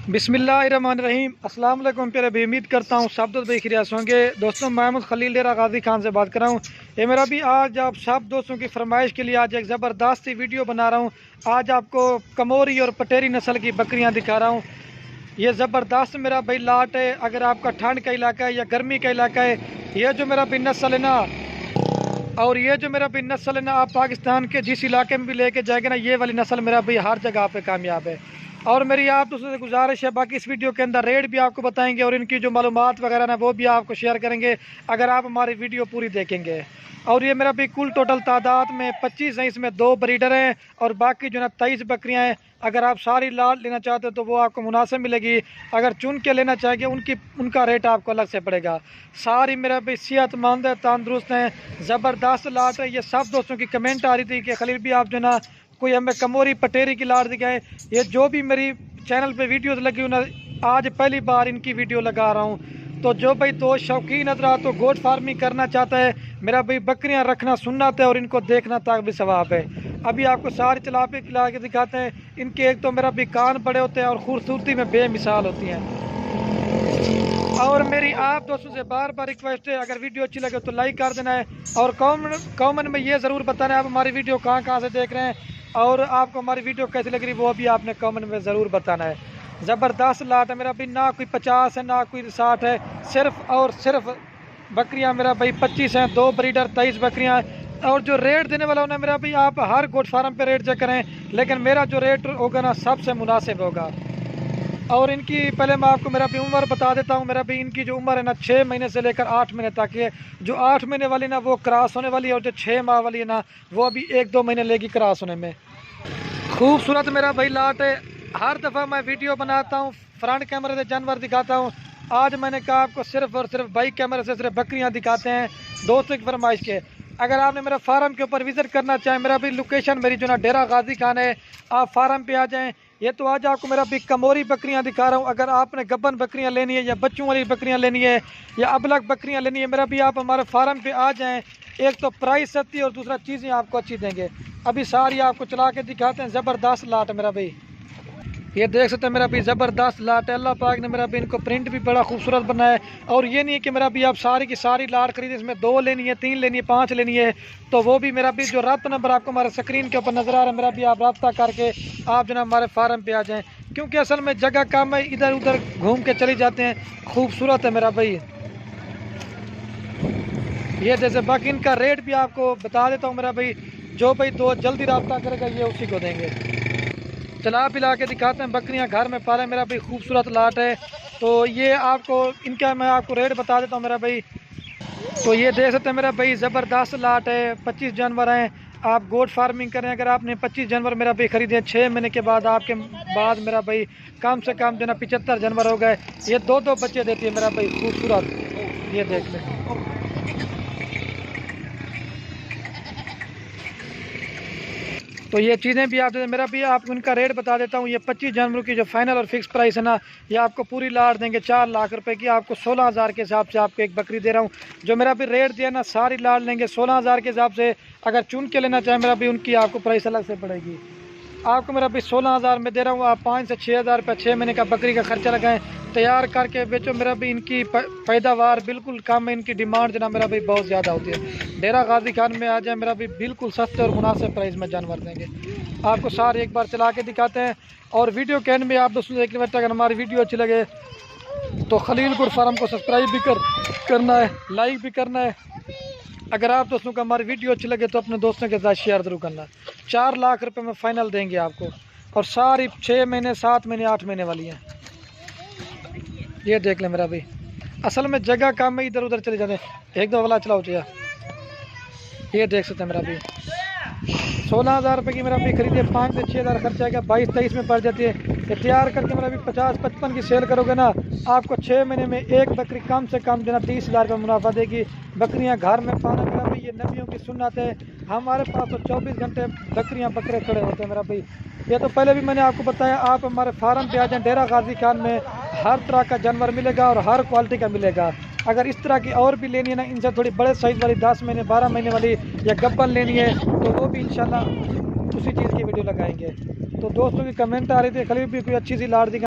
बिस्मिल्लाहिर्रहमानिर्रहीम। अस्सलाम वालेकुम प्यारे भाई, उम्मीद करता हूँ सब दोस्त खैरियत से होंगे। दोस्तों, महमूद खलील डेरा गाजी खान से बात कर रहा हूँ। ये मेरा भी आज आप सब दोस्तों की फरमाइश के लिए आज एक ज़बरदस्त सी वीडियो बना रहा हूँ। आज आपको कमोरी और पटेरी नस्ल की बकरियाँ दिखा रहा हूँ। ये ज़बरदस्त मेरा भाई लाट है। अगर आपका ठंड का इलाका है या गर्मी का इलाका है, ये जो मेरा भाई नस्ल है ना, और ये जो मेरा भाई नस्ल है ना, आप पाकिस्तान के जिस इलाके में भी लेके जाएंगे ना, ये वाली नस्ल मेरा भाई हर जगह पे कामयाब है। और मेरी आप दोस्तों से गुजारिश है, बाकी इस वीडियो के अंदर रेट भी आपको बताएंगे और इनकी जो मालूमात वगैरह ना वो भी आपको शेयर करेंगे अगर आप हमारी वीडियो पूरी देखेंगे। और ये मेरा भी कुल टोटल तादाद में 25 है, इसमें 2 ब्रीडर हैं और बाकी जो ना 23 बकरियां हैं। अगर आप सारी लाट लेना चाहते हो तो वो आपको मुनासिब मिलेगी। अगर चुन के लेना चाहेंगे उनका रेट आपको अलग से पड़ेगा। सारी मेरा भी सेहतमंद है, तंदुरुस्त हैं, ज़बरदस्त लाट है। ये सब दोस्तों की कमेंट आ रही थी कि खलील भी आप जो ना कोई हमें कमोरी पटेरी की लाट दिखाएं। ये जो भी मेरी चैनल पे वीडियोस लगी हुई ना, आज पहली बार इनकी वीडियो लगा रहा हूँ। तो जो भाई तो शौकीन नजरा तो गोट फार्मिंग करना चाहता है, मेरा भाई बकरियां रखना सुन्नत है और इनको देखना तक भी सवाब है। अभी आपको सारी चला पे खिला के दिखाते हैं। इनके एक तो मेरा भी कान बड़े होते हैं और खूबसूरती में बेमिसाल होती हैं। और मेरी आप दोस्तों से बार बार रिक्वेस्ट है, अगर वीडियो अच्छी लगे तो लाइक कर देना है और कमेंट में ये ज़रूर बताना है आप हमारी वीडियो कहाँ से देख रहे हैं और आपको हमारी वीडियो कैसी लग रही वो भी आपने कमेंट में ज़रूर बताना है। ज़बरदस्त लाट है मेरा भाई, ना कोई 50 है ना कोई 60 है, सिर्फ और सिर्फ बकरियां मेरा भाई 25 हैं, 2 ब्रीडर 23 बकरियां। और जो रेट देने वाला होना मेरा भाई, आप हर गोट फार्म पे रेट चेक करें, लेकिन मेरा जो रेट होगा ना सबसे मुनासिब होगा। और इनकी पहले मैं आपको मेरा भी उम्र बता देता हूँ। मेरा भी इनकी जो उम्र है ना 6 महीने से लेकर 8 महीने तक है। जो 8 महीने वाली ना वो क्रॉस होने वाली है और जो 6 माह वाली है ना वो अभी 1-2 महीने लेगी क्रॉस होने में। खूबसूरत मेरा भाई लाट है। हर दफ़ा मैं वीडियो बनाता हूँ, फ्रंट कैमरे से जानवर दिखाता हूँ। आज मैंने कहा आपको सिर्फ और सिर्फ बाइक कैमरे से सिर्फ बकरियाँ दिखाते हैं दोस्तों की फरमाइश के। अगर आपने मेरा फार्म के ऊपर विजिट करना चाहें, मेरा भी लोकेशन मेरी जो ना डेरा गाजी खान है, आप फार्म पे आ जाएं। ये तो आज आपको मेरा भी कमोरी बकरियां दिखा रहा हूँ। अगर आपने गब्बन बकरियां लेनी है या बच्चों वाली बकरियां लेनी है या अबलग बकरियां लेनी है, मेरा भी आप हमारे फार्म पे आ जाएं। एक तो प्राइस सस्ती और दूसरा चीज़ें आपको अच्छी देंगे। अभी सारी आपको चला के दिखाते हैं। ज़बरदस्त लाट है मेरा भाई, ये देख सकते हैं मेरा भी ज़बरदस्त लाट है। अल्लाह पाक ने मेरा भी इनको प्रिंट भी बड़ा खूबसूरत बनाया है। और ये नहीं है कि मेरा भी आप सारी की सारी लाट खरीदे, इसमें 2 लेनी है, 3 लेनी है, 5 लेनी है, तो वो भी मेरा भी जो रब्ता नंबर आपको हमारे स्क्रीन के ऊपर नज़र आ रहा है, मेरा भी आप रब्ता करके आप जो ना हमारे फार्म पे आ जाएँ। क्योंकि असल में जगह कम है, इधर उधर घूम के चले जाते हैं। खूबसूरत है मेरा भाई ये। जैसे बाकी इनका रेट भी आपको बता देता हूँ मेरा भाई। जो भाई तो जल्दी रब्ता करेगा ये उसी को देंगे। चला पिला के दिखाते हैं बकरियां घर में पाले मेरा भाई। खूबसूरत लाट है। तो ये आपको इनका मैं आपको रेट बता देता हूँ मेरा भाई। तो ये देख सकते हैं मेरा भाई, ज़बरदस्त लाट है। 25 जानवर हैं। आप गोट फार्मिंग करें, अगर आपने 25 जानवर मेरा भाई खरीदे 6 महीने के बाद आपके बाद मेरा भाई कम से कम जो ना 75 जानवर हो गए। ये 2-2 बच्चे देती है मेरा भाई। खूबसूरत ये देख लें। तो ये चीज़ें भी आप मेरा भी आपको उनका रेट बता देता हूँ। ये 25 जानवरों की जो फाइनल और फिक्स प्राइस है ना, ये आपको पूरी लाट देंगे 4 लाख रुपए की। आपको 16,000 के हिसाब से आपको एक बकरी दे रहा हूँ। जो मेरा भी रेट दिया ना, सारी लाट लेंगे 16,000 के हिसाब से। अगर चुन के लेना चाहें मेरा भी, उनकी आपको प्राइस अलग से पड़ेगी। आपको मेरा भी 16,000 में दे रहा हूँ। आप 5 से 6,000 रुपये 6 महीने का बकरी का खर्चा लगाएं, तैयार करके बेचो। मेरा भी इनकी पैदावार बिल्कुल कम है, इनकी डिमांड जना मेरा भी बहुत ज़्यादा होती है। डेरा गाजी खान में आ जाए, मेरा भी बिल्कुल सस्ते और मुनासिब प्राइस में जानवर देंगे। आपको सारे एक बार चला के दिखाते हैं। और वीडियो के एंड में आप दोस्तों से एक रिक्वेस्ट, अगर हमारी वीडियो अच्छी लगे तो खलील गुड फार्म को सब्सक्राइब भी करना है, लाइक भी करना है। अगर आप दोस्तों को हमारी वीडियो अच्छी लगे तो अपने दोस्तों के साथ शेयर जरूर करना। 4 लाख रुपए में फाइनल देंगे आपको। और सारी 6 महीने 7 महीने 8 महीने वाली हैं। ये देख लें मेरा भाई, असल में जगह कम है, इधर उधर चले जाते हैं। 1-2 वाला चलाओ चाहिए। ये देख सकते हैं मेरा भाई, 16,000 रुपये की मेरा भी खरीदिए, 5 से 6,000 खर्चा आएगा, 22-23 में पड़ जाती है। ये तैयार करके मेरा भी 50-55 की सेल करोगे ना, आपको 6 महीने में एक बकरी कम से कम जो ना 30,000 रुपये मुनाफा देगी। बकरियां घर में पाना मेरा भाई ये नबियों की सुन्नत है। हमारे पास तो 24 घंटे बकरियां बकरे खड़े होते हैं मेरा भाई। ये तो पहले भी मैंने आपको बताया। आप हमारे फार्म पे आ जाएं, डेरा गाजी खान में हर तरह का जानवर मिलेगा और हर क्वालिटी का मिलेगा। अगर इस तरह की और भी लेनी है ना, इनसे थोड़ी बड़े साइज़ वाली 10 महीने 12 महीने वाली या गब्बन लेनी है तो वो भी इंशाल्लाह उसी चीज़ की वीडियो लगाएंगे। तो दोस्तों की कमेंट आ रही थी, खलील भी कोई अच्छी सी लाट दी